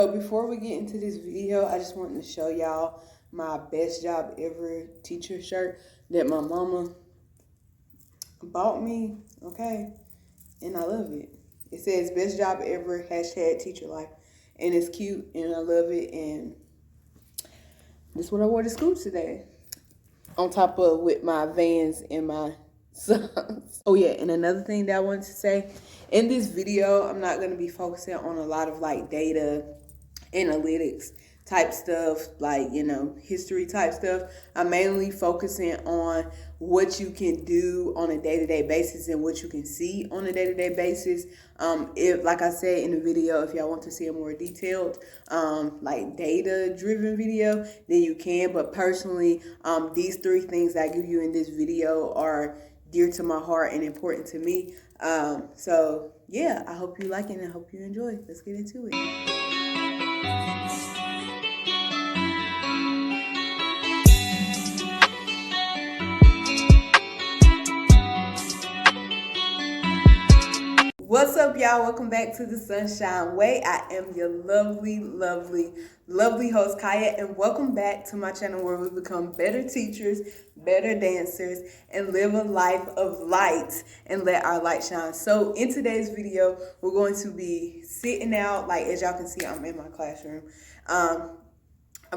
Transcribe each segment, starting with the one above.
So before we get into this video, I just wanted to show y'all my best job ever teacher shirt that my mama bought me, okay? And I love it. It says best job ever, #teacher life. And it's cute and I love it, and this is what I wore to school today. On top of with my Vans and my socks. Oh yeah, and another thing that I wanted to say, in this video, I'm not going to be focusing on a lot of like data analytics type stuff, like, you know, history type stuff. I'm mainly focusing on what you can do on a day-to-day basis and what you can see on a day-to-day basis. If, like I said in the video, if y'all want to see a more detailed like data-driven video, then you can. But personally, these 3 things that I give you in this video are dear to my heart and important to me. So yeah, I hope you like it and I hope you enjoy. Let's get into it. What's up, y'all? Welcome back to the Sunshine Way. I am your lovely, lovely, lovely host, Chiya, and welcome back to my channel where we become better teachers, better dancers, and live a life of light and let our light shine. So in today's video, we're going to be sitting out, like as y'all can see, I'm in my classroom.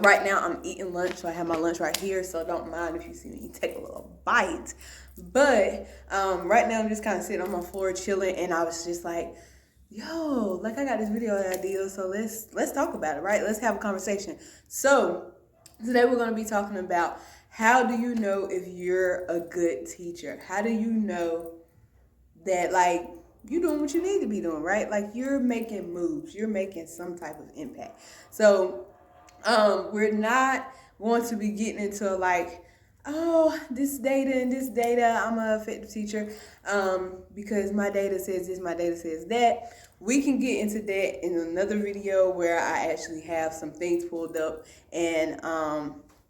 Right now I'm eating lunch, so I have my lunch right here, so don't mind if you see me take a little bite. But right now I'm just kind of sitting on my floor chilling, and I was just like, yo, like I got this video idea, so let's talk about it, right? Let's have a conversation. So today we're going to be talking about, how do you know if you're a good teacher? How do you know that, like, you're doing what you need to be doing, right? Like, you're making moves, you're making some type of impact. So we're not going to be getting into like, oh, this data and this data, I'm an effective teacher, because my data says this, my data says that. We can get into that in another video where I actually have some things pulled up and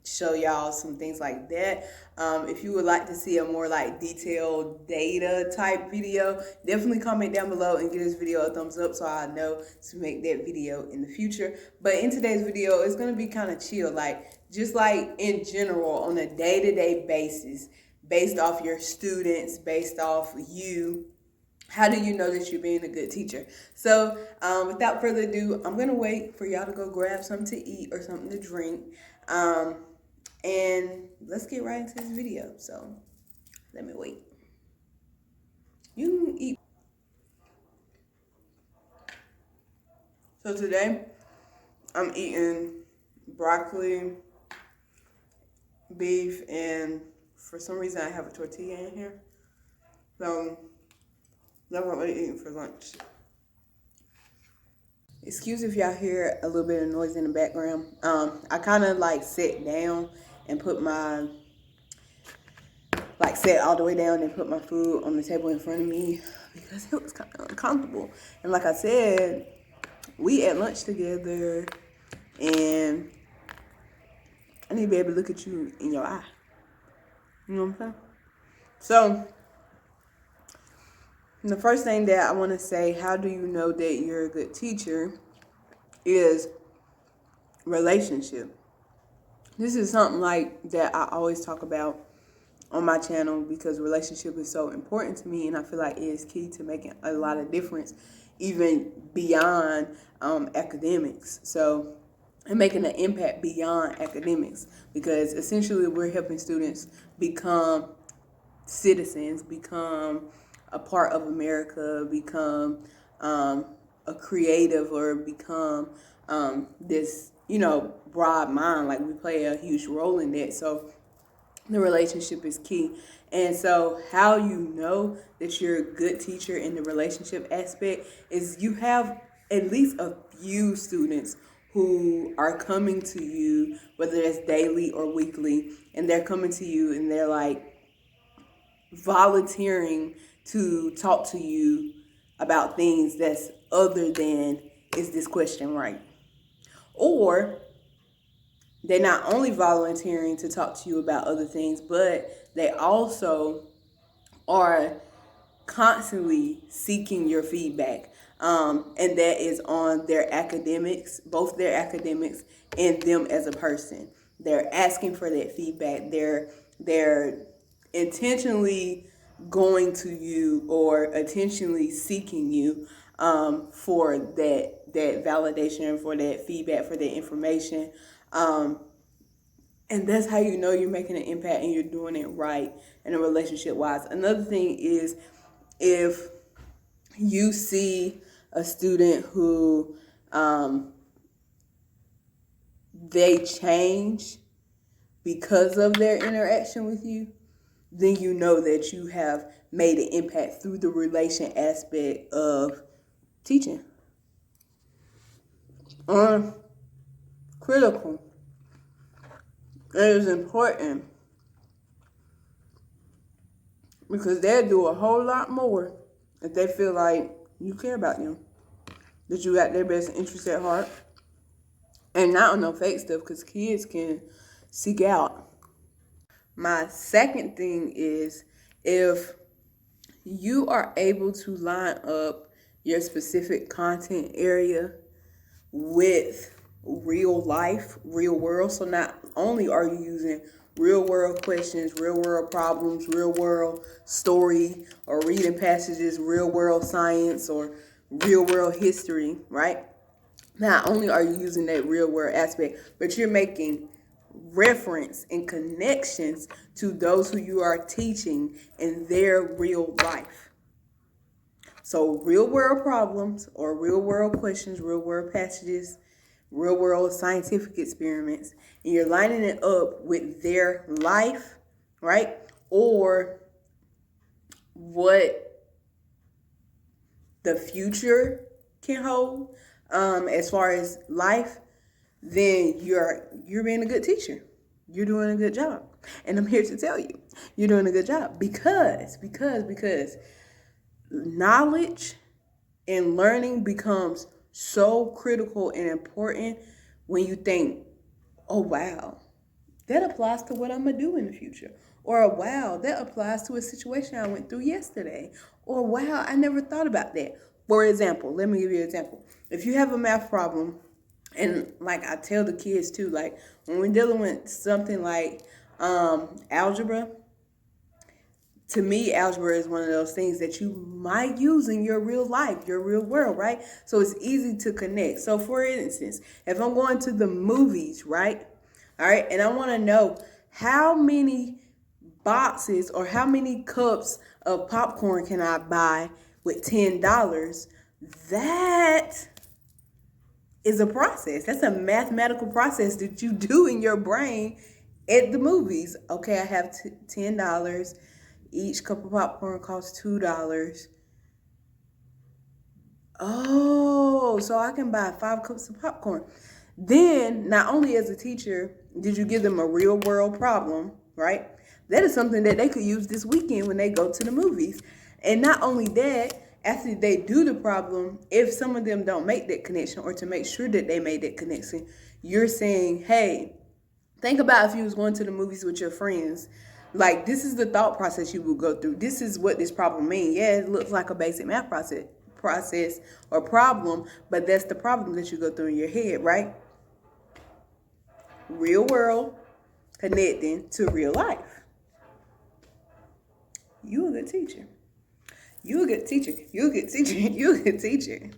show y'all some things like that. If you would like to see a more like detailed data type video, definitely comment down below and give this video a thumbs up so I know to make that video in the future. But in today's video, it's going to be kind of chill, like just like in general on a day-to-day basis, based off your students, based off you. How do you know that you're being a good teacher? So without further ado, I'm going to wait for y'all to go grab something to eat or something to drink. And let's get right into this video. So let me wait. You can eat. So today I'm eating broccoli, beef, and for some reason I have a tortilla in here. So that's what we're eating for lunch. Excuse if y'all hear a little bit of noise in the background. I kind of like sat down and put my, like sat all the way down and put my food on the table in front of me because it was kind of uncomfortable. And like I said, we at lunch together and I need to be able to look at you in your eye. You know what I'm saying? So the first thing that I want to say, how do you know that you're a good teacher, is relationship. This is something like that I always talk about on my channel because relationship is so important to me, and I feel like it is key to making a lot of difference even beyond academics. So, and making an impact beyond academics, because essentially we're helping students become citizens, become a part of America, become a creative, or become this, you know, broad mind. Like, we play a huge role in that. So the relationship is key. And so how you know that you're a good teacher in the relationship aspect is you have at least a few students who are coming to you, whether that's daily or weekly, and they're coming to you and they're like volunteering to talk to you about things that's other than, is this question right? Or they're not only volunteering to talk to you about other things, but they also are constantly seeking your feedback. And that is on their academics, both their academics and them as a person. They're asking for that feedback. They're intentionally going to you or intentionally seeking you for that validation, for that feedback, for that information. And that's how you know you're making an impact and you're doing it right in a relationship wise. Another thing is if you see a student who they change because of their interaction with you, then you know that you have made an impact through the relation aspect of teaching. Critical. It is important because they'll do a whole lot more if they feel like you care about them, that you got their best interest at heart, and not on no fake stuff, because kids can seek out. My second thing is if you are able to line up your specific content area with real life, real world. So not only are you using real world questions, real world problems, real world story, or reading passages, real world science, or real world history, right? Not only are you using that real world aspect, but you're making reference and connections to those who you are teaching in their real life. So real world problems or real world questions, real world passages, real world scientific experiments, and you're lining it up with their life, right? Or what the future can hold as far as life, then you're being a good teacher. You're doing a good job. And I'm here to tell you, you're doing a good job because knowledge and learning becomes so critical and important when you think, oh, wow, that applies to what I'm going to do in the future. Or, wow, that applies to a situation I went through yesterday. Or, wow, I never thought about that. For example, let me give you an example. If you have a math problem, and like I tell the kids too, like when we're dealing with something like algebra, to me, algebra is one of those things that you might use in your real life, your real world, right? So it's easy to connect. So for instance, if I'm going to the movies, right? All right, and I want to know how many boxes or how many cups of popcorn can I buy with $10? That is a process. That's a mathematical process that you do in your brain at the movies. Okay, I have $10. Each cup of popcorn costs $2. Oh, so I can buy 5 cups of popcorn. Then, not only as a teacher, did you give them a real world problem, right? That is something that they could use this weekend when they go to the movies. And not only that, after they do the problem, if some of them don't make that connection, or to make sure that they made that connection, you're saying, hey, think about if you was going to the movies with your friends. Like, this is the thought process you would go through. This is what this problem means. Yeah, it looks like a basic math process or problem, but that's the problem that you go through in your head, right? Real world connecting to real life. You a good teacher. You a good teacher. You a good teacher. You a good teacher.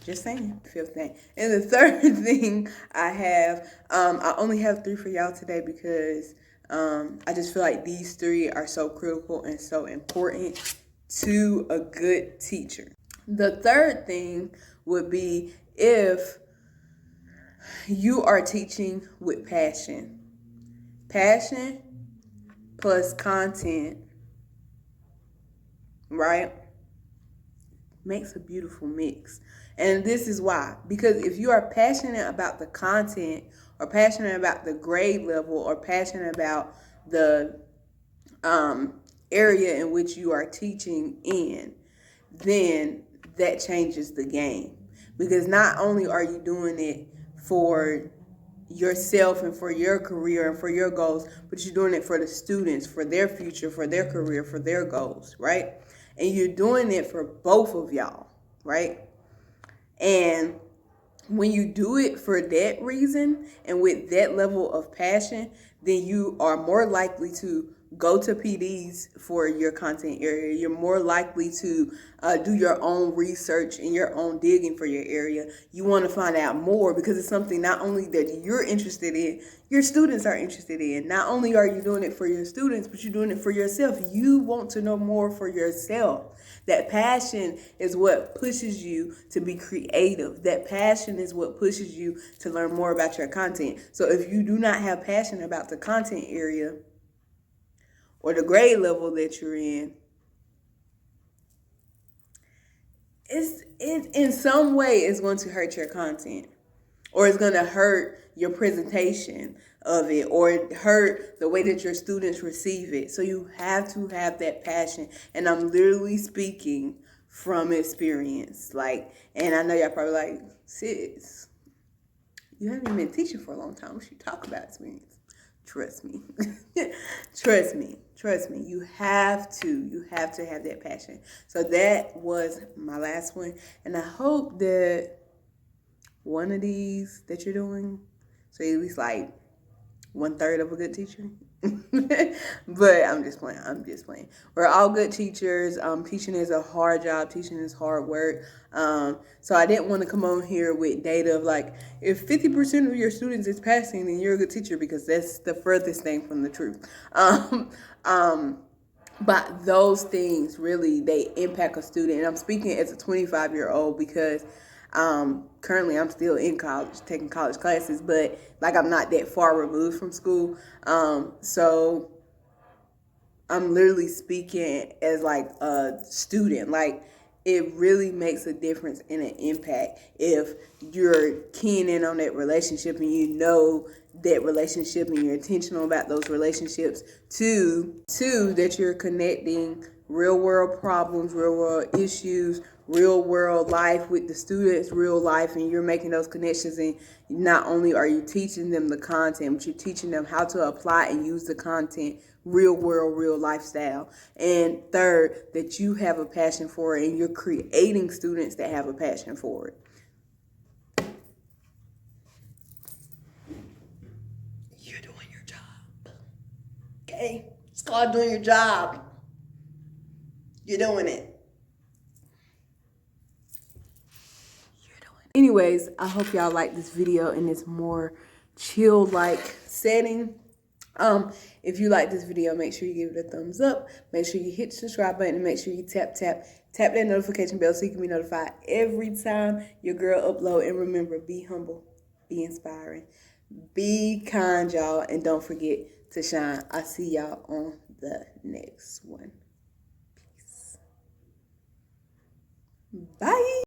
Just saying. Fifth thing. And the third thing I have, I only have 3 for y'all today because I just feel like these 3 are so critical and so important to a good teacher. The third thing would be if you are teaching with passion. Passion plus content, right, makes a beautiful mix. And this is why. Because if you are passionate about the content, or passionate about the grade level, or passionate about the area in which you are teaching in, then that changes the game. Because not only are you doing it for yourself and for your career and for your goals, but you're doing it for the students, for their future, for their career, for their goals, right? And you're doing it for both of y'all, right? And when you do it for that reason and with that level of passion, then you are more likely to go to PDs for your content area. You're more likely to do your own research and your own digging for your area. You want to find out more because it's something not only that you're interested in, your students are interested in. Not only are you doing it for your students, but you're doing it for yourself. You want to know more for yourself. That passion is what pushes you to be creative. That passion is what pushes you to learn more about your content. So if you do not have passion about the content area or the grade level that you're in, it in some way is going to hurt your content, or it's going to hurt your presentation of it, or hurt the way that your students receive it. So you have to have that passion. And I'm literally speaking from experience. Like, and I know y'all probably like, sis, you haven't been teaching for a long time. We should talk about experience. Trust me. Trust me. You have to have that passion. So that was my last one. And I hope that one of these that you're doing, so at least like 1/3 of a good teacher. But I'm just playing. We're all good teachers. Teaching is a hard job. Teaching is hard work. So I didn't want to come on here with data of like, if 50% of your students is passing, then you're a good teacher, because that's the furthest thing from the truth. But those things really, they impact a student. And I'm speaking as a 25-year-old because currently I'm still in college, taking college classes, but like I'm not that far removed from school. So I'm literally speaking as like a student. Like, it really makes a difference and an impact if you're keying in on that relationship and you know that relationship and you're intentional about those relationships. Two, that you're connecting real world problems, real world issues, real world life with the students, real life, and you're making those connections. And not only are you teaching them the content, but you're teaching them how to apply and use the content, real world, real lifestyle. And third, that you have a passion for it and you're creating students that have a passion for it. You're doing your job. Okay? It's called doing your job. You're doing it. Anyways, I hope y'all like this video in this more chill like setting. If you like this video, make sure you give it a thumbs up. Make sure you hit the subscribe button and make sure you tap that notification bell so you can be notified every time your girl upload. And remember, be humble, be inspiring, be kind, y'all, and don't forget to shine. I'll see y'all on the next one. Peace. Bye.